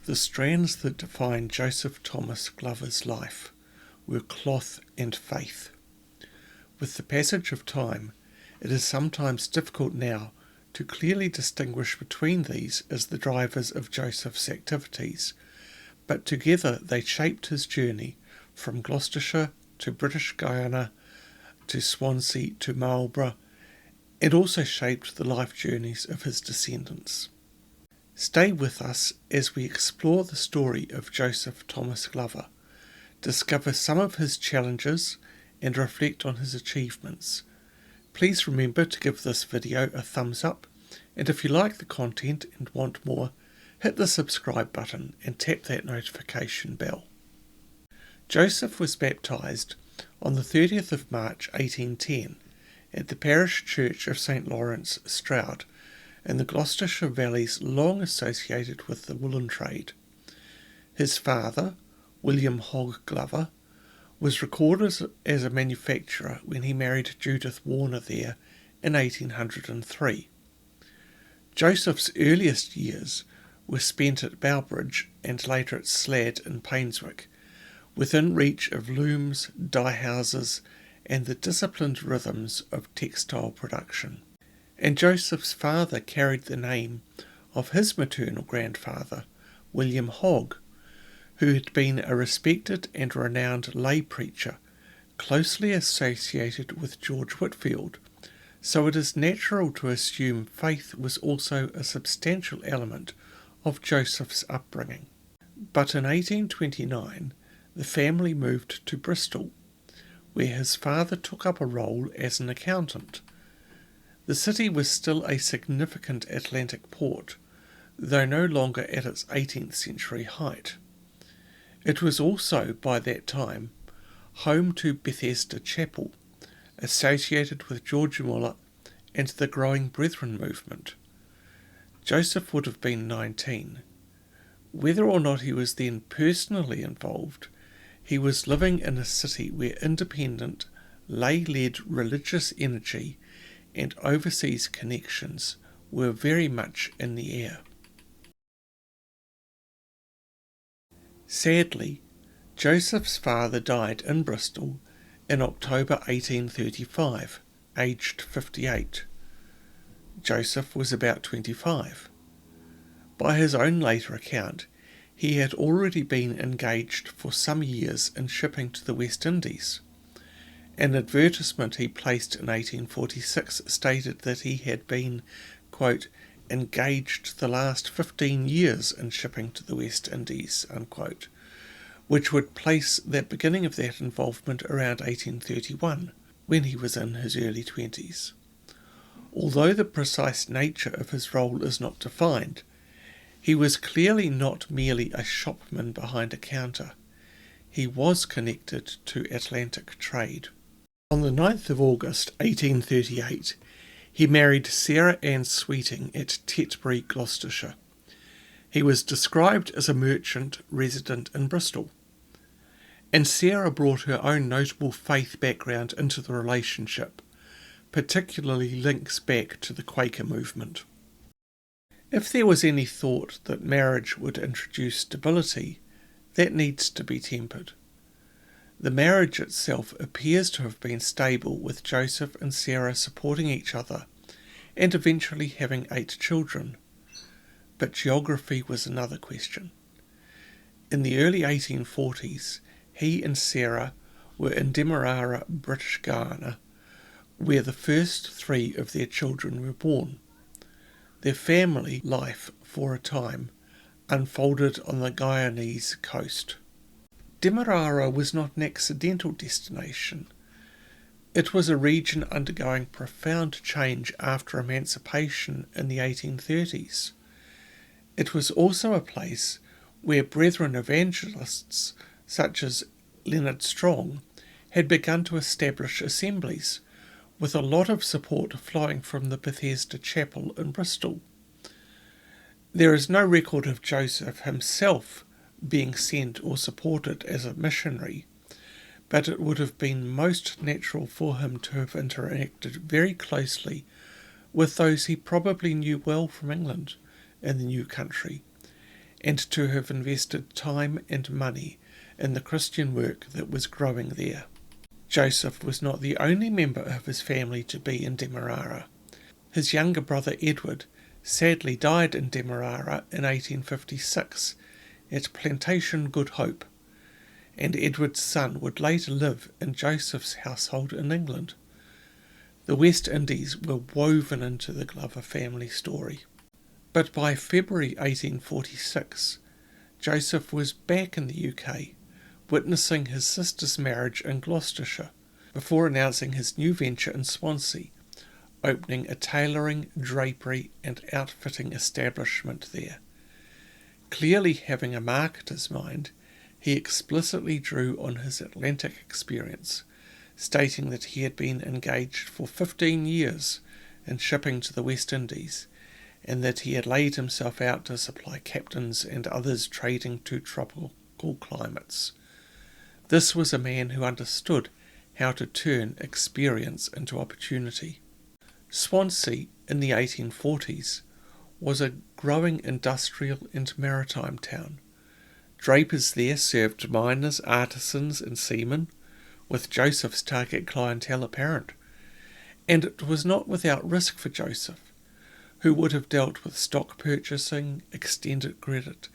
The strands that defined Joseph Thomas Glover's life were cloth and faith. With the passage of time, it is sometimes difficult now to clearly distinguish between these as the drivers of Joseph's activities, but together they shaped his journey from Gloucestershire to British Guiana to Swansea to Marlborough, and also shaped the life journeys of his descendants. Stay with us as we explore the story of Joseph Thomas Glover, discover some of his challenges and reflect on his achievements. Please remember to give this video a thumbs up, and if you like the content and want more, hit the subscribe button and tap that notification bell. Joseph was baptised on the 30th of March 1810 at the parish church of St Lawrence, Stroud, in the Gloucestershire valleys long associated with the woolen trade. His father, William Hogg Glover, was recorded as a manufacturer when he married Judith Warner there in 1803. Joseph's earliest years were spent at Bowbridge and later at Slade in Painswick, within reach of looms, dye houses, and the disciplined rhythms of textile production. And Joseph's father carried the name of his maternal grandfather, William Hogg, who had been a respected and renowned lay preacher, closely associated with George Whitfield, so it is natural to assume faith was also a substantial element of Joseph's upbringing. But in 1829, the family moved to Bristol, where his father took up a role as an accountant. The city was still a significant Atlantic port, though no longer at its 18th century height. It was also, by that time, home to Bethesda Chapel, associated with George Muller and the growing Brethren movement. Joseph would have been 19. Whether or not he was then personally involved, he was living in a city where independent, lay-led religious energy and overseas connections were very much in the air. Sadly, Joseph's father died in Bristol in October 1835, aged 58. Joseph was about 25. By his own later account, he had already been engaged for some years in shipping to the West Indies. An advertisement he placed in 1846 stated that he had been, quote, engaged the last 15 years in shipping to the West Indies, unquote, which would place the beginning of that involvement around 1831, when he was in his early 20s. Although the precise nature of his role is not defined, he was clearly not merely a shopman behind a counter. He was connected to Atlantic trade. On the 9th of August 1838, he married Sarah Ann Sweeting at Tetbury, Gloucestershire. He was described as a merchant resident in Bristol, and Sarah brought her own notable faith background into the relationship, particularly links back to the Quaker movement. If there was any thought that marriage would introduce stability, that needs to be tempered. The marriage itself appears to have been stable, with Joseph and Sarah supporting each other and eventually having 8 children. But geography was another question. In the early 1840s, he and Sarah were in Demerara, British Guiana, where the first 3 of their children were born. Their family life, for a time, unfolded on the Guyanese coast. Demerara was not an accidental destination. It was a region undergoing profound change after emancipation in the 1830s. It was also a place where Brethren evangelists, such as Leonard Strong, had begun to establish assemblies, with a lot of support flowing from the Bethesda Chapel in Bristol. There is no record of Joseph himself being sent or supported as a missionary, but it would have been most natural for him to have interacted very closely with those he probably knew well from England in the new country, and to have invested time and money in the Christian work that was growing there. Joseph was not the only member of his family to be in Demerara. His younger brother Edward sadly died in Demerara in 1856 at Plantation Good Hope, and Edward's son would later live in Joseph's household in England. The West Indies were woven into the Glover family story. But by February 1846, Joseph was back in the UK, witnessing his sister's marriage in Gloucestershire, before announcing his new venture in Swansea, opening a tailoring, drapery and outfitting establishment there. Clearly having a marketer's mind, he explicitly drew on his Atlantic experience, stating that he had been engaged for 15 years in shipping to the West Indies, and that he had laid himself out to supply captains and others trading to tropical climates. This was a man who understood how to turn experience into opportunity. Swansea in the 1840s was a growing industrial and maritime town. Drapers there served miners, artisans and seamen, with Joseph's target clientele apparent. And it was not without risk for Joseph, who would have dealt with stock purchasing, extended credit,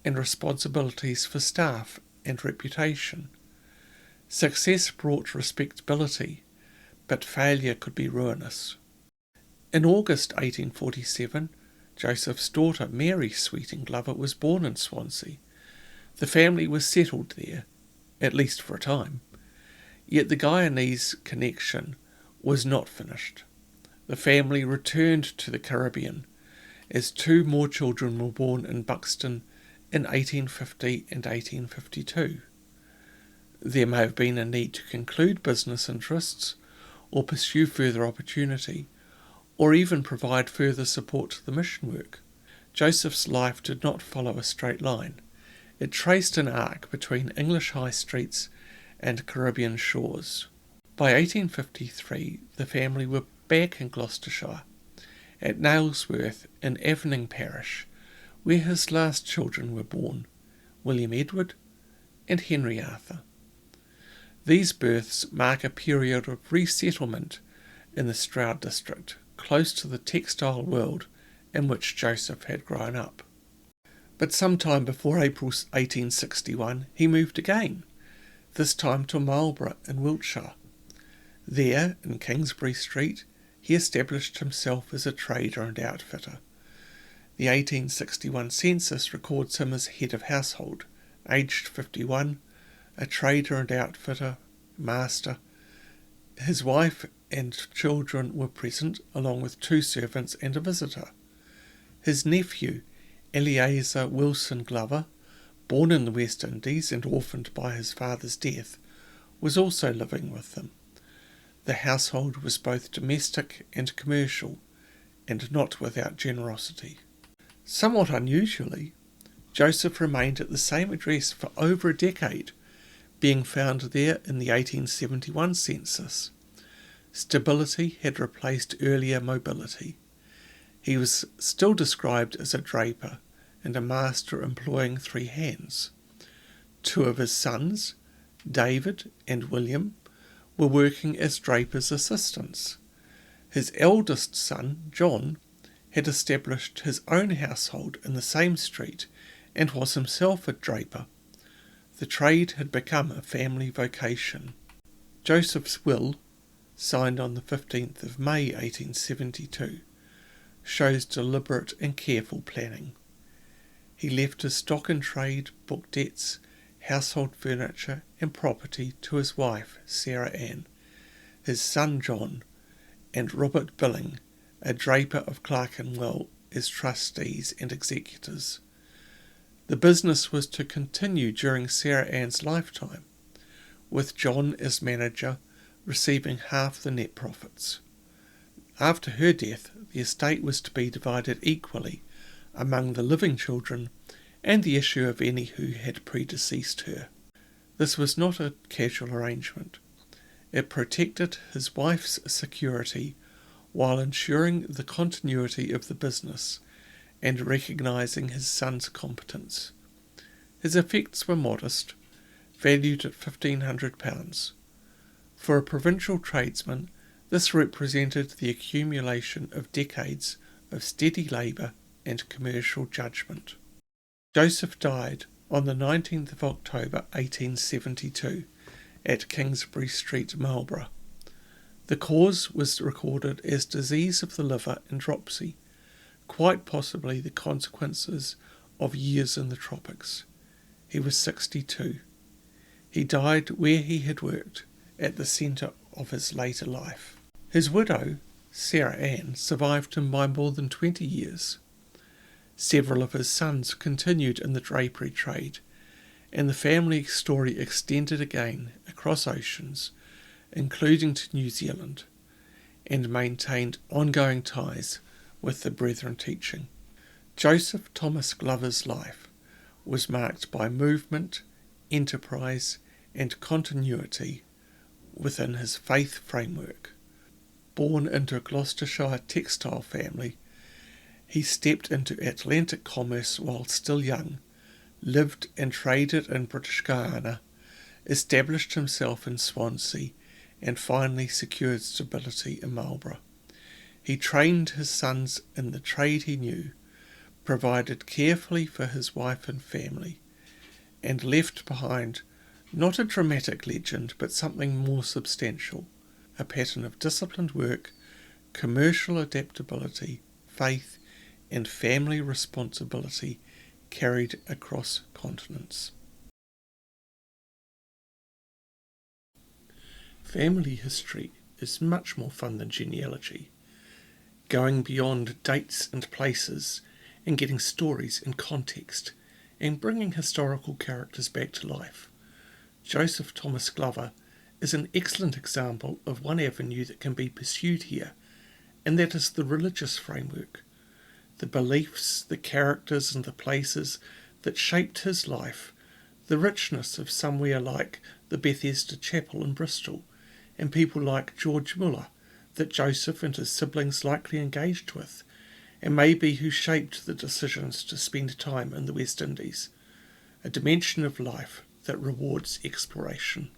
and responsibilities for staff and reputation. Success brought respectability, but failure could be ruinous. In August 1847, Joseph's daughter Mary Sweeting Glover was born in Swansea. The family was settled there, at least for a time. Yet the Guyanese connection was not finished. The family returned to the Caribbean, as 2 more children were born in Buxton in 1850 and 1852. There may have been a need to conclude business interests, or pursue further opportunity, or even provide further support to the mission work. Joseph's life did not follow a straight line. It traced an arc between English high streets and Caribbean shores. By 1853, the family were back in Gloucestershire, at Nailsworth in Evening Parish, where his last children were born, William Edward and Henry Arthur. These births mark a period of resettlement in the Stroud district, close to the textile world in which Joseph had grown up. But sometime before April 1861 he moved again, this time to Marlborough in Wiltshire. There, in Kingsbury Street, he established himself as a trader and outfitter. The 1861 census records him as head of household, aged 51, a trader and outfitter, master. His wife and children were present, along with 2 servants and a visitor. His nephew, Eleazar Wilson Glover, born in the West Indies and orphaned by his father's death, was also living with them. The household was both domestic and commercial, and not without generosity. Somewhat unusually, Joseph remained at the same address for over a decade, being found there in the 1871 census. Stability had replaced earlier mobility. He was still described as a draper and a master employing 3 hands. 2 of his sons, David and William, were working as drapers' assistants. His eldest son, John, had established his own household in the same street and was himself a draper. The trade had become a family vocation. Joseph's will, signed on the 15th of May 1872, shows deliberate and careful planning. He left his stock in trade, book debts, household furniture and property to his wife, Sarah Ann, his son John, and Robert Billing, a draper of Clerkenwell, as trustees and executors. The business was to continue during Sarah Ann's lifetime, with John as manager receiving half the net profits. After her death, the estate was to be divided equally among the living children and the issue of any who had predeceased her. This was not a casual arrangement. It protected his wife's security while ensuring the continuity of the business, and recognising his son's competence. His effects were modest, valued at £1,500. For a provincial tradesman, this represented the accumulation of decades of steady labour and commercial judgment. Joseph died on the 19th of October 1872 at Kingsbury Street, Marlborough. The cause was recorded as disease of the liver and dropsy, quite possibly the consequences of years in the tropics. He was 62. He died where he had worked, at the centre of his later life. His widow, Sarah Ann, survived him by more than 20 years. Several of his sons continued in the drapery trade, and the family story extended again across oceans, including to New Zealand, and maintained ongoing ties with the Brethren teaching. Joseph Thomas Glover's life was marked by movement, enterprise, and continuity within his faith framework. Born into a Gloucestershire textile family, he stepped into Atlantic commerce while still young, lived and traded in British Guiana, established himself in Swansea, and finally secured stability in Marlborough. He trained his sons in the trade he knew, provided carefully for his wife and family, and left behind not a dramatic legend, but something more substantial, a pattern of disciplined work, commercial adaptability, faith, and family responsibility carried across continents. Family history is much more fun than genealogy, going beyond dates and places and getting stories and context and bringing historical characters back to life. Joseph Thomas Glover is an excellent example of one avenue that can be pursued here, and that is the religious framework. The beliefs, the characters and the places that shaped his life, the richness of somewhere like the Bethesda Chapel in Bristol, and people like George Muller that Joseph and his siblings likely engaged with, and maybe who shaped the decisions to spend time in the West Indies, a dimension of life that rewards exploration.